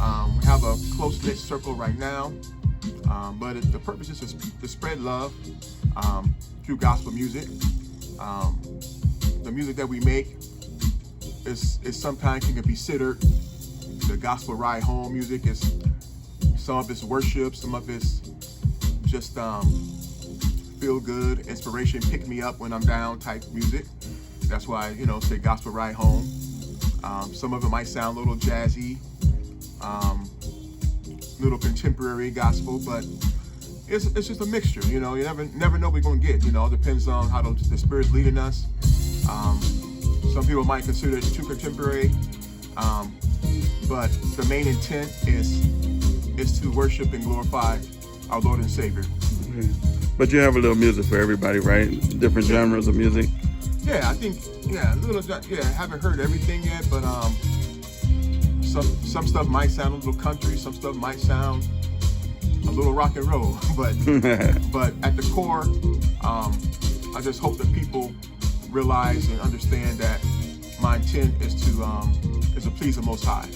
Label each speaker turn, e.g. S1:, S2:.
S1: We have a close-knit circle right now, but the purpose is to spread love through gospel music. The music that we make is sometimes can be considered the gospel ride home music. Is some of it's worship, some of it's just feel good, inspiration, pick me up when I'm down type music. That's why, say gospel ride home. Some of it might sound a little jazzy, little contemporary gospel, but it's just a mixture. You never know what we're gonna get. It depends on how the Spirit's leading us. Some people might consider it too contemporary, but the main intent is to worship and glorify our Lord and Savior.
S2: Okay. But you have a little music for everybody, right? Different genres of music.
S1: Yeah, I think I haven't heard everything yet, but some stuff might sound a little country, some stuff might sound a little rock and roll, but at the core, I just hope that people realize and understand that my intent is to please the Most High.